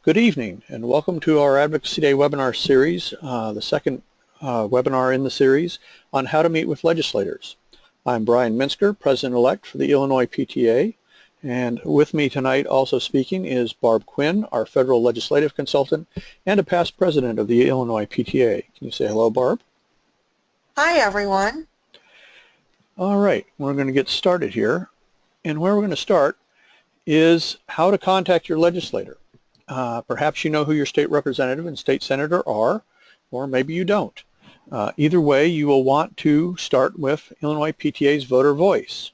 Good evening and welcome to our Advocacy Day webinar series, the second webinar in the series on how to meet with legislators. I'm Brian Minsker, President-elect for the Illinois PTA, and with me tonight also speaking is Barb Quinn, our Federal Legislative Consultant and a past President of the Illinois PTA. Can you say hello, Barb? Hi, everyone. All right, we're going to get started here, and where we're going to start is how to contact your legislator. Perhaps you know who your state representative and state senator are, or maybe you don't. Either way, you will want to start with Illinois PTA's Voter Voice.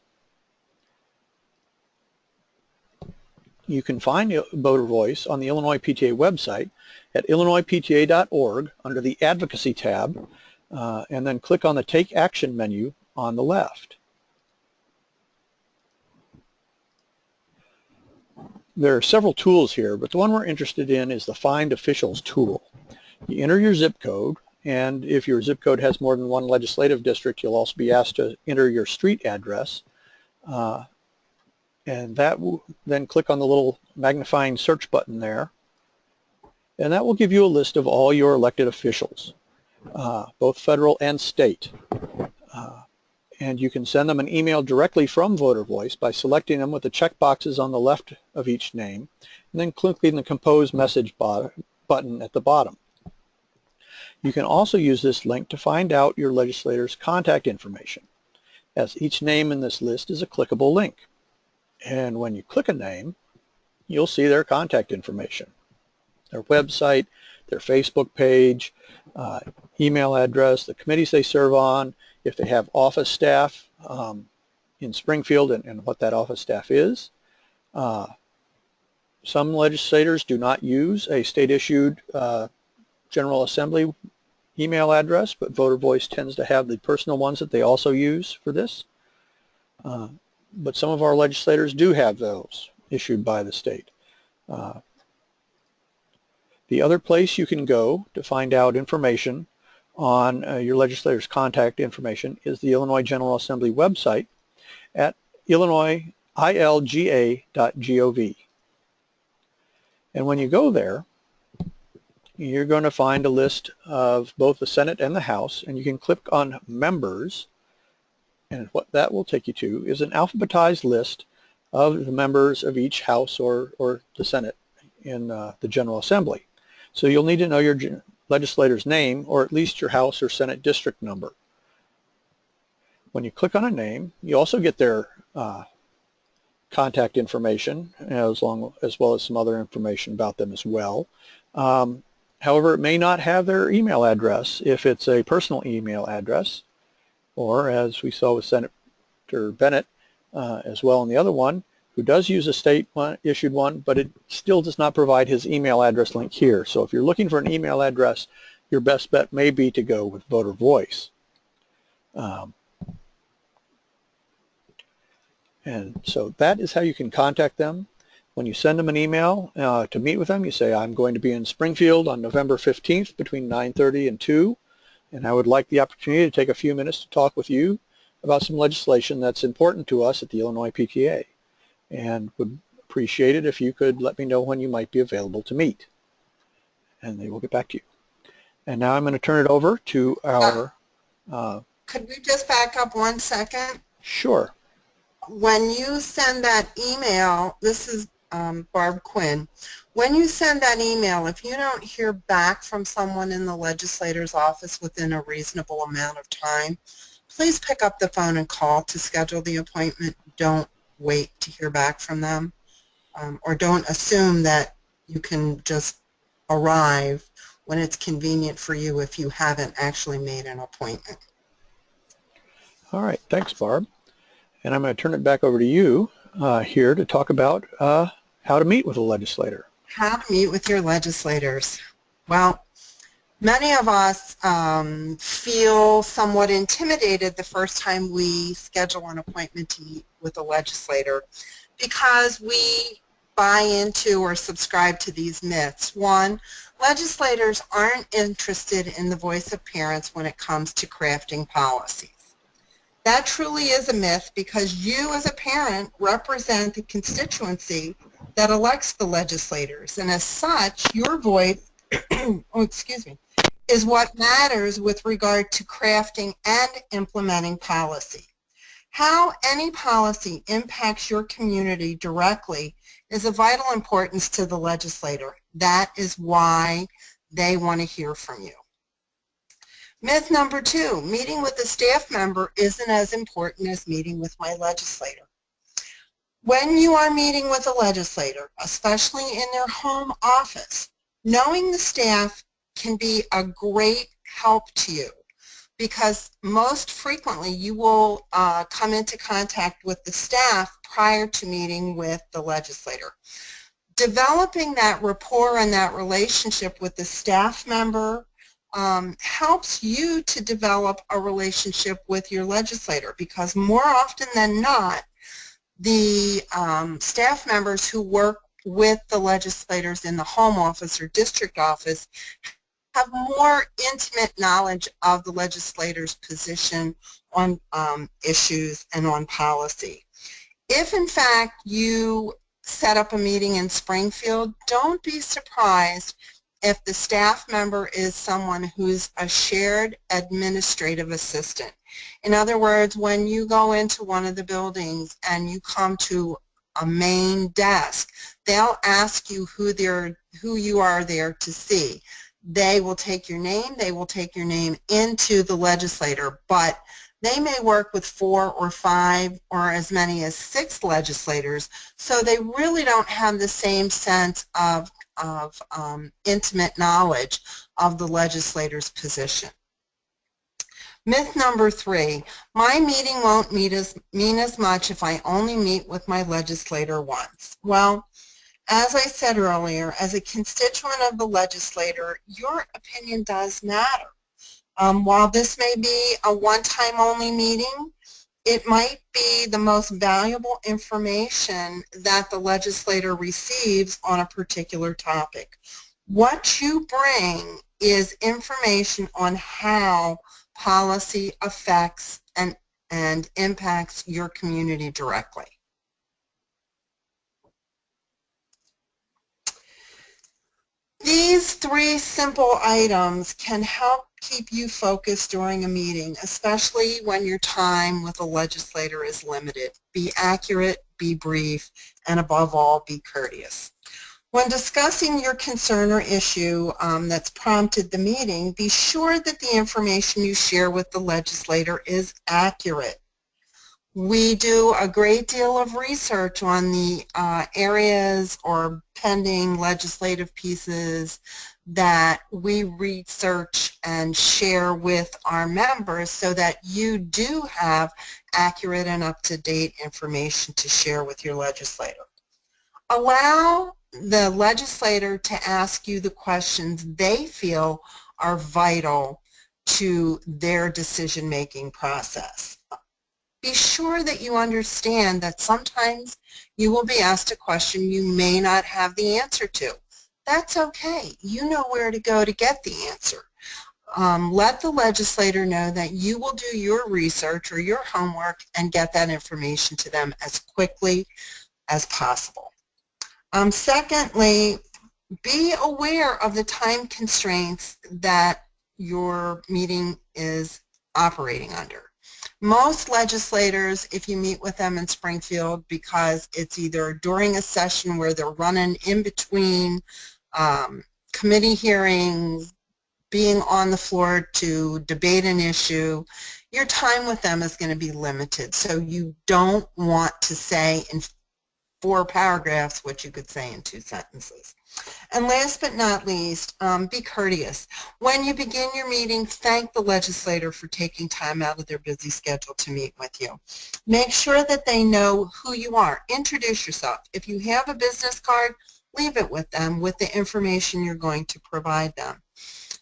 You can find Voter Voice on the Illinois PTA website at illinoispta.org under the Advocacy tab, and then click on the Take Action menu on the left. There are several tools here, but the one we're interested in is the Find Officials tool. You enter your zip code, and if your zip code has more than one legislative district, you'll also be asked to enter your street address. And that will then click on the little magnifying search button there, and that will give you a list of all your elected officials, both federal and state. And you can send them an email directly from Voter Voice by selecting them with the check boxes on the left of each name, and then clicking the Compose Message button at the bottom. You can also use this link to find out your legislator's contact information, as each name in this list is a clickable link. And when you click a name, you'll see their contact information, their website, their Facebook page, email address, the committees they serve on, if they have office staff in Springfield and what that office staff is. Some legislators do not use a state-issued General Assembly email address, but Voter Voice tends to have the personal ones that they also use for this. But some of our legislators do have those issued by the state. The other place you can go to find out information on your legislator's contact information is the Illinois General Assembly website at illinoisilga.gov. And when you go there, you're going to find a list of both the Senate and the House, and you can click on Members, and what that will take you to is an alphabetized list of the members of each House or the Senate in the General Assembly. So you'll need to know your legislator's name, or at least your House or Senate district number. When you click on a name, you also get their contact information, as well as some other information about them as well. However, it may not have their email address if it's a personal email address, or as we saw with Senator Bennett as well in the other one, who does use a state-issued one, but it still does not provide his email address link here. So if you're looking for an email address, your best bet may be to go with Voter Voice. And so that is how you can contact them. When you send them an email to meet with them, you say, I'm going to be in Springfield on November 15th between 9:30 and 2, and I would like the opportunity to take a few minutes to talk with you about some legislation that's important to us at the Illinois PTA, and would appreciate it if you could let me know when you might be available to meet. And they will get back to you. And now I'm going to turn it over to our... Could we just back up 1 second? Sure. When you send that email, this is Barb Quinn. When you send that email, if you don't hear back from someone in the legislator's office within a reasonable amount of time, please pick up the phone and call to schedule the appointment. Don't wait to hear back from them, or don't assume that you can just arrive when it's convenient for you if you haven't actually made an appointment. All right, thanks, Barb. And I'm going to turn it back over to you here to talk about how to meet with a legislator. How to meet with your legislators. Well, many of us feel somewhat intimidated the first time we schedule an appointment to meet with a legislator because we buy into or subscribe to these myths. One, legislators aren't interested in the voice of parents when it comes to crafting policies. That truly is a myth because you as a parent represent the constituency that elects the legislators, and as such, your voice oh, excuse me, is what matters with regard to crafting and implementing policy. How any policy impacts your community directly is of vital importance to the legislator. That is why they want to hear from you. Myth number 2, meeting with a staff member isn't as important as meeting with my legislator. When you are meeting with a legislator, especially in their home office, knowing the staff can be a great help to you because most frequently you will come into contact with the staff prior to meeting with the legislator. Developing that rapport and that relationship with the staff member helps you to develop a relationship with your legislator because more often than not, the staff members who work with the legislators in the home office or district office have more intimate knowledge of the legislator's position on issues and on policy. If in fact you set up a meeting in Springfield, don't be surprised if the staff member is someone who's a shared administrative assistant. In other words, when you go into one of the buildings and you come to a main desk, they'll ask you who you are there to see. They will take your name, into the legislator, but they may work with 4 or 5 or as many as 6 legislators, so they really don't have the same sense of intimate knowledge of the legislator's position. Myth number 3, my meeting won't mean as much if I only meet with my legislator once. Well, as I said earlier, as a constituent of the legislator, your opinion does matter. While this may be a one-time only meeting, it might be the most valuable information that the legislator receives on a particular topic. What you bring is information on how policy affects and impacts your community directly. These 3 simple items can help keep you focused during a meeting, especially when your time with a legislator is limited. Be accurate, be brief, and above all, be courteous. When discussing your concern or issue that's prompted the meeting, be sure that the information you share with the legislator is accurate. We do a great deal of research on the areas or pending legislative pieces that we research and share with our members so that you do have accurate and up-to-date information to share with your legislator. Allow the legislator to ask you the questions they feel are vital to their decision-making process. Be sure that you understand that sometimes you will be asked a question you may not have the answer to. That's okay. You know where to go to get the answer. Let the legislator know that you will do your research or your homework and get that information to them as quickly as possible. Secondly, be aware of the time constraints that your meeting is operating under. Most legislators, if you meet with them in Springfield, because it's either during a session where they're running in between committee hearings, being on the floor to debate an issue, your time with them is going to be limited. So you don't want to say in 4 paragraphs what you could say in 2 sentences. And last but not least, be courteous. When you begin your meeting, thank the legislator for taking time out of their busy schedule to meet with you. Make sure that they know who you are. Introduce yourself. If you have a business card, leave it with them with the information you're going to provide them.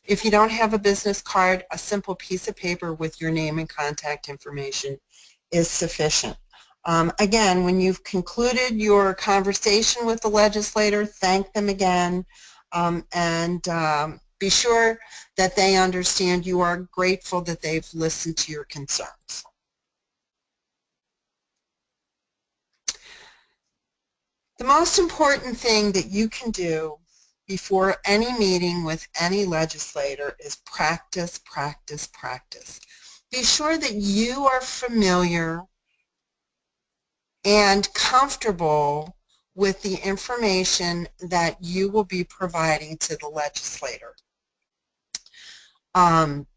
If you don't have a business card, a simple piece of paper with your name and contact information is sufficient. Again, when you've concluded your conversation with the legislator, thank them again and be sure that they understand you are grateful that they've listened to your concerns. The most important thing that you can do before any meeting with any legislator is practice, practice, practice. Be sure that you are familiar and comfortable with the information that you will be providing to the legislator.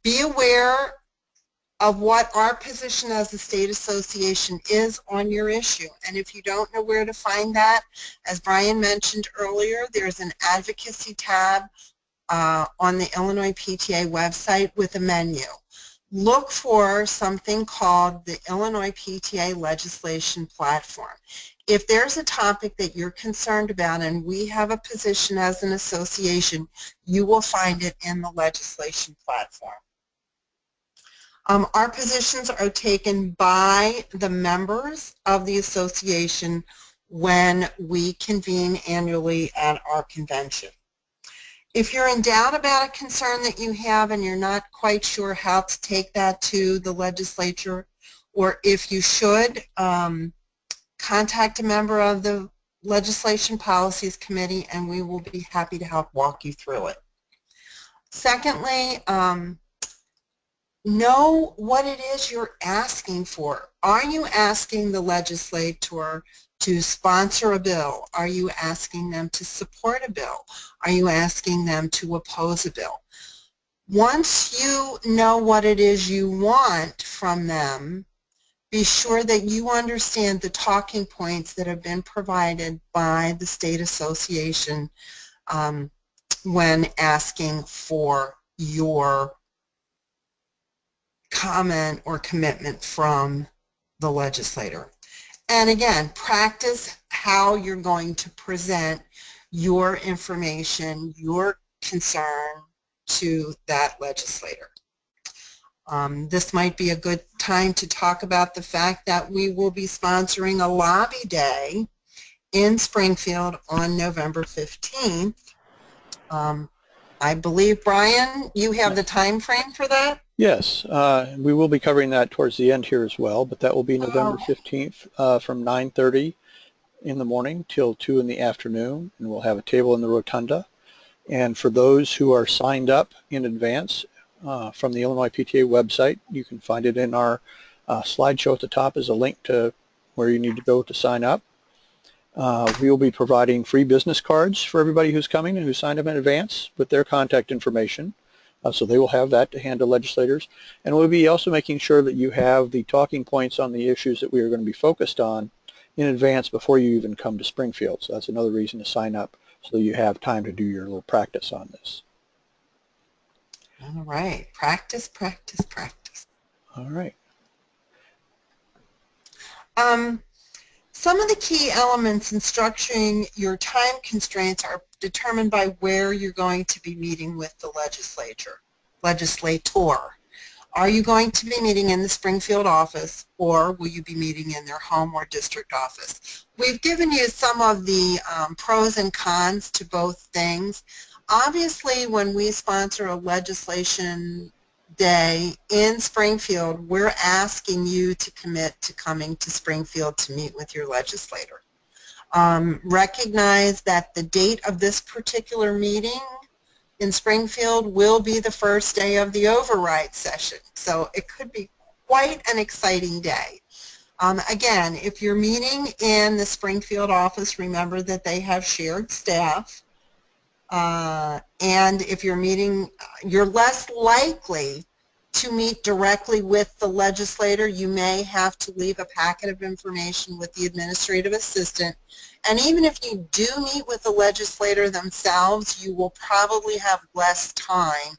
Be aware of what our position as a state association is on your issue. And if you don't know where to find that, as Brian mentioned earlier, there's an advocacy tab on the Illinois PTA website with a menu. Look for something called the Illinois PTA legislation platform. If there's a topic that you're concerned about and we have a position as an association, you will find it in the legislation platform. Our positions are taken by the members of the association when we convene annually at our convention. If you're in doubt about a concern that you have and you're not quite sure how to take that to the legislature, or if you should, contact a member of the Legislation Policies Committee and we will be happy to help walk you through it. Secondly, know what it is you're asking for. Are you asking the legislator to sponsor a bill? Are you asking them to support a bill? Are you asking them to oppose a bill? Once you know what it is you want from them, be sure that you understand the talking points that have been provided by the state association when asking for your comment or commitment from the legislator. And again, practice how you're going to present your information, your concern to that legislator. This might be a good time to talk about the fact that we will be sponsoring a lobby day in Springfield on November 15th. I believe, Brian, you have the time frame for that? Yes, we will be covering that towards the end here as well, but that will be November 15th from 9:30 in the morning till 2 in the afternoon, and we'll have a table in the rotunda. And for those who are signed up in advance from the Illinois PTA website, you can find it in our slideshow at the top as a link to where you need to go to sign up. We will be providing free business cards for everybody who's coming and who signed up in advance with their contact information. So they will have that to hand to legislators. And we'll be also making sure that you have the talking points on the issues that we are going to be focused on in advance before you even come to Springfield. So that's another reason to sign up so that you have time to do your little practice on this. All right. Practice, practice, practice. All right. Some of the key elements in structuring your time constraints are determined by where you're going to be meeting with the legislator. Are you going to be meeting in the Springfield office, or will you be meeting in their home or district office? We've given you some of the pros and cons to both things. Obviously, when we sponsor a legislation day in Springfield, we're asking you to commit to coming to Springfield to meet with your legislator. Recognize that the date of this particular meeting in Springfield will be the first day of the override session, so it could be quite an exciting day. Again, if you're meeting in the Springfield office, remember that they have shared staff. And if you're meeting, you're less likely to meet directly with the legislator. You may have to leave a packet of information with the administrative assistant. And even if you do meet with the legislator themselves, you will probably have less time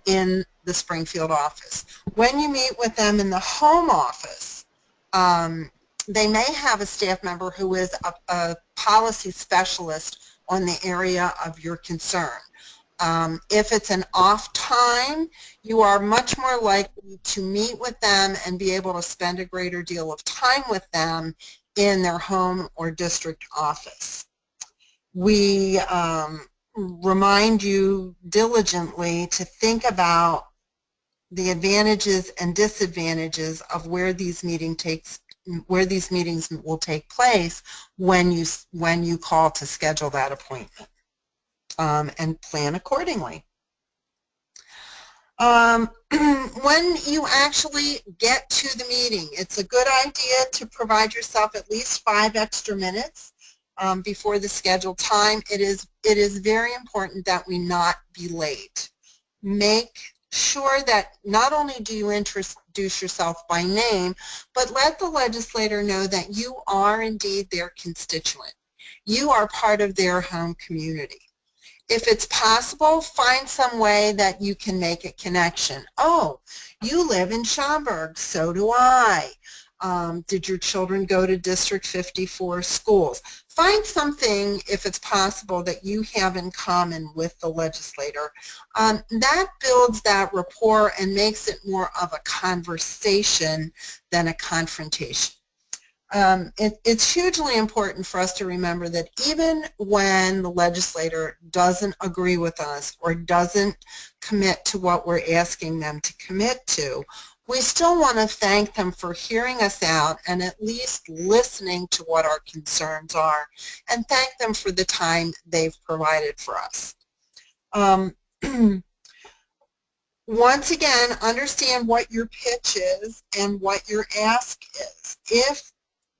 in the Springfield office. When you meet with them in the home office, they may have a staff member who is a policy specialist on the area of your concern. If it's an off time, you are much more likely to meet with them and be able to spend a greater deal of time with them in their home or district office. We remind you diligently to think about the advantages and disadvantages of where these meetings meetings will take place when you call to schedule that appointment, and plan accordingly. When you actually get to the meeting, it's a good idea to provide yourself at least 5 extra minutes before the scheduled time. It is very important that we not be late. Make sure that not only do you introduce yourself by name, but let the legislator know that you are indeed their constituent. You are part of their home community. If it's possible, find some way that you can make a connection. Oh, you live in Schaumburg, so do I. Did your children go to District 54 schools? Find something, if it's possible, that you have in common with the legislator. That builds that rapport and makes it more of a conversation than a confrontation. It's hugely important for us to remember that even when the legislator doesn't agree with us or doesn't commit to what we're asking them to commit to, we still want to thank them for hearing us out and at least listening to what our concerns are, and thank them for the time they've provided for us. Once again, understand what your pitch is and what your ask is. If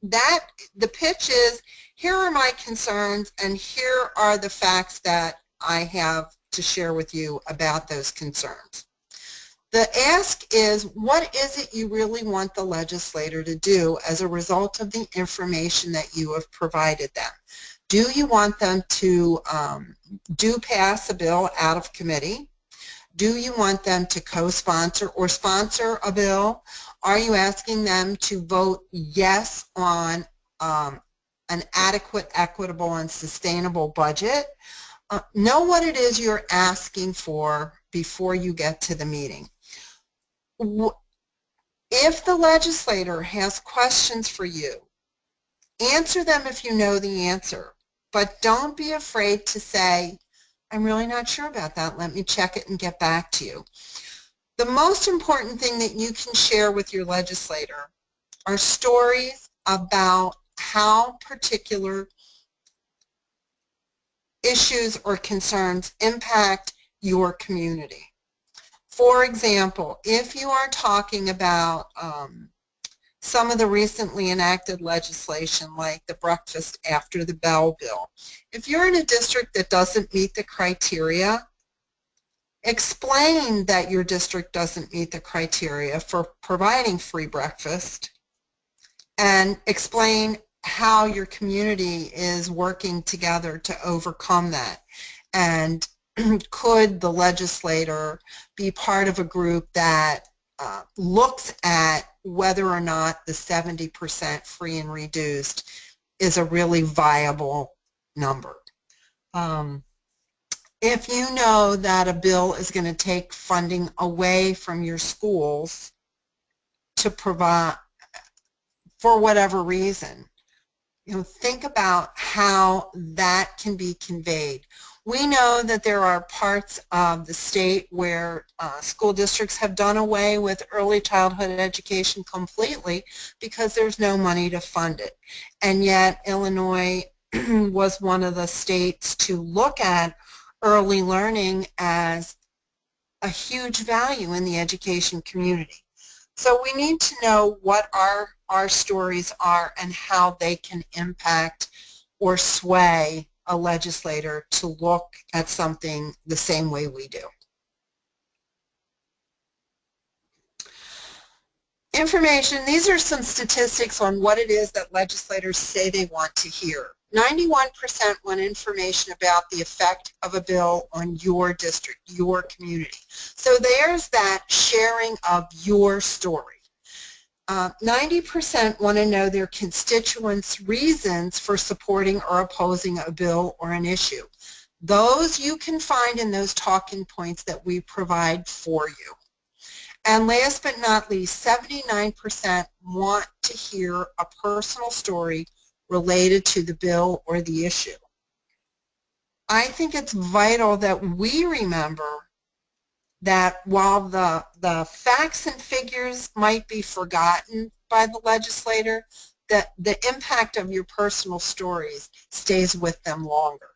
the pitch is, here are my concerns and here are the facts that I have to share with you about those concerns. The ask is, what is it you really want the legislator to do as a result of the information that you have provided them? Do you want them to pass a bill out of committee? Do you want them to co-sponsor or sponsor a bill? Are you asking them to vote yes on an adequate, equitable, and sustainable budget? Know what it is you're asking for before you get to the meeting. If the legislator has questions for you, answer them if you know the answer, but don't be afraid to say, I'm really not sure about that. Let me check it and get back to you. The most important thing that you can share with your legislator are stories about how particular issues or concerns impact your community. For example, if you are talking about some of the recently enacted legislation like the breakfast after the bell bill, if you're in a district that doesn't meet the criteria, explain that your district doesn't meet the criteria for providing free breakfast, and explain how your community is working together to overcome that. And could the legislator be part of a group that looks at whether or not the 70% free and reduced is a really viable number? If you know that a bill is going to take funding away from your schools to provide, for whatever reason, think about how that can be conveyed. We know that there are parts of the state where school districts have done away with early childhood education completely because there's no money to fund it. And yet Illinois was one of the states to look at early learning as a huge value in the education community. So we need to know what our stories are and how they can impact or sway a legislator to look at something the same way we do. Information, these are some statistics on what it is that legislators say they want to hear. 91% want information about the effect of a bill on your district, your community. So there's that sharing of your story. 90% want to know their constituents' reasons for supporting or opposing a bill or an issue. Those you can find in those talking points that we provide for you. And last but not least, 79% want to hear a personal story related to the bill or the issue. I think it's vital that we remember that while the facts and figures might be forgotten, by the legislator, that the impact of your personal stories stays with them longer.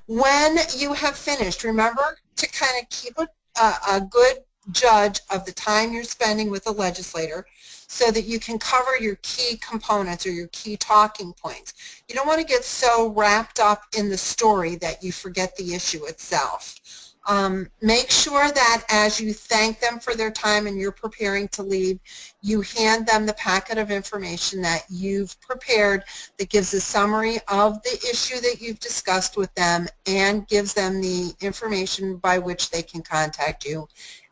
When you have finished, remember to kind of keep a good judge of the time you're spending with a legislator so that you can cover your key components or your key talking points. You don't want to get so wrapped up in the story that you forget the issue itself. Make sure that as you thank them for their time and you're preparing to leave, you hand them the packet of information that you've prepared that gives a summary of the issue that you've discussed with them and gives them the information by which they can contact you.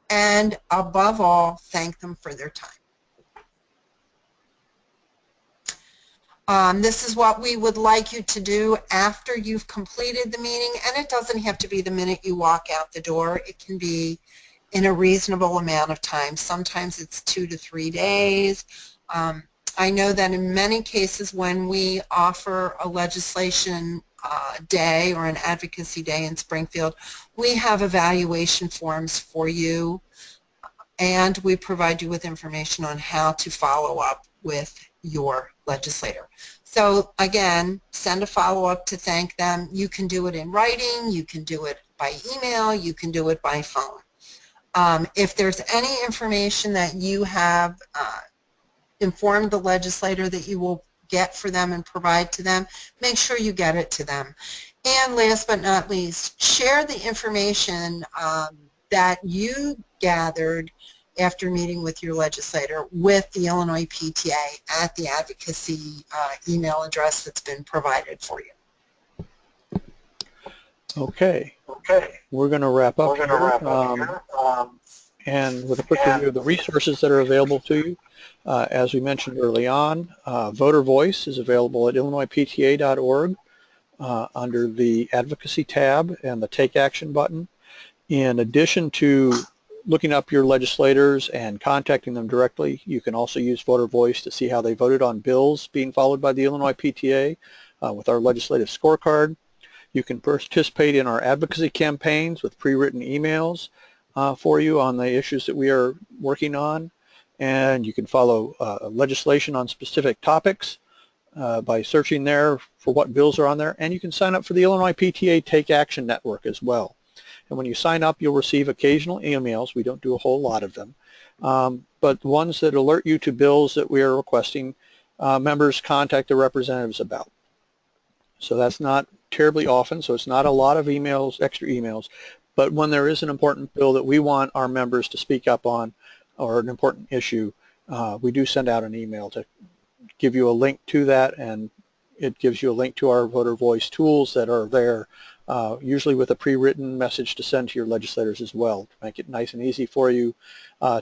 And above all, thank them for their time. This is what we would like you to do after you've completed the meeting, and it doesn't have to be the minute you walk out the door. It can be in a reasonable amount of time. Sometimes it's 2 to 3 days. I know that in many cases when we offer a legislation day or an advocacy day in Springfield, we have evaluation forms for you, and we provide you with information on how to follow up with your legislator. So again, send a follow-up to thank them. You can do it in writing, you can do it by email, you can do it by phone. If there's any information that you have informed the legislator that you will get for them and provide to them, make sure you get it to them. And last but not least, share the information that you gathered after meeting with your legislator with the Illinois PTA at the advocacy email address that's been provided for you. Okay. We're going to wrap up here. And with a quick review of the resources that are available to you, as we mentioned early on, Voter Voice is available at illinoispta.org under the Advocacy tab and the Take Action button. In addition to looking up your legislators and contacting them directly, you can also use Voter Voice to see how they voted on bills being followed by the Illinois PTA with our legislative scorecard. You can participate in our advocacy campaigns with pre-written emails for you on the issues that we are working on, and you can follow legislation on specific topics by searching there for what bills are on there, and you can sign up for the Illinois PTA Take Action Network as well. And when you sign up, you'll receive occasional emails. We don't do a whole lot of them, but ones that alert you to bills that we are requesting members contact their representatives about. So that's not terribly often, so it's not a lot of emails, extra emails, but when there is an important bill that we want our members to speak up on or an important issue, we do send out an email to give you a link to that, and it gives you a link to our Voter Voice tools that are there, usually with a pre-written message to send to your legislators as well, to make it nice and easy for you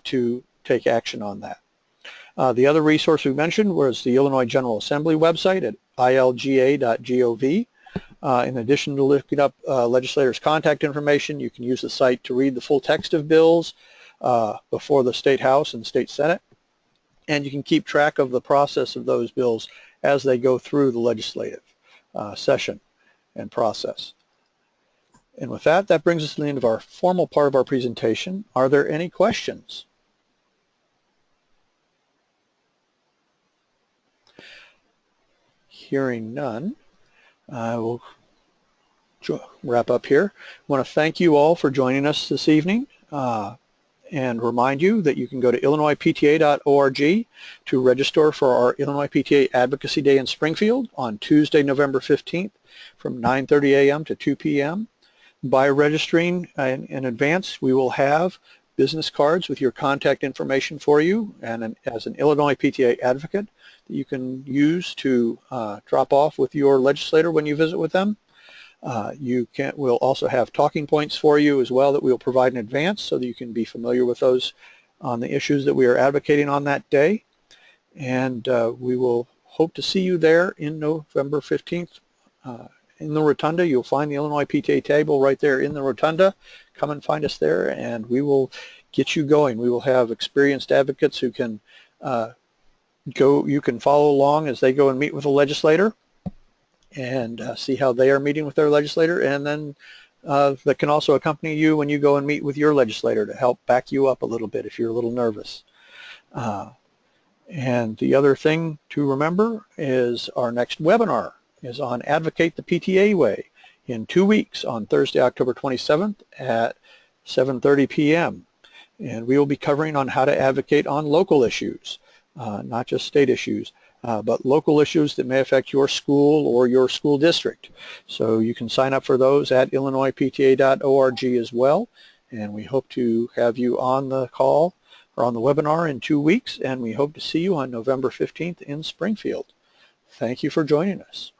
to take action on that. The other resource we mentioned was the Illinois General Assembly website at ilga.gov. In addition to looking up legislators' contact information, you can use the site to read the full text of bills before the State House and State Senate, and you can keep track of the process of those bills as they go through the legislative session and process. And with that, that brings us to the end of our formal part of our presentation. Are there any questions? Hearing none, I will wrap up here. I want to thank you all for joining us this evening and remind you that you can go to illinoispta.org to register for our Illinois PTA Advocacy Day in Springfield on Tuesday, November 15th from 9:30 a.m. to 2 p.m. By registering in advance, we will have business cards with your contact information for you, and as an Illinois PTA advocate that you can use to drop off with your legislator when you visit with them. We'll also have talking points for you as well that we'll provide in advance so that you can be familiar with those on the issues that we are advocating on that day. And we will hope to see you there in November 15th in the Rotunda. You'll find the Illinois PTA table right there in the Rotunda. Come and find us there and we will get you going. We will have experienced advocates who can you can follow along as they go and meet with a legislator and see how they are meeting with their legislator, and then that can also accompany you when you go and meet with your legislator to help back you up a little bit if you're a little nervous. And the other thing to remember is our next webinar is on Advocate the PTA Way in 2 weeks on Thursday, October 27th at 7:30 p.m. And we will be covering on how to advocate on local issues, not just state issues, but local issues that may affect your school or your school district. So you can sign up for those at illinoispta.org as well. And we hope to have you on the call or on the webinar in 2 weeks, and we hope to see you on November 15th in Springfield. Thank you for joining us.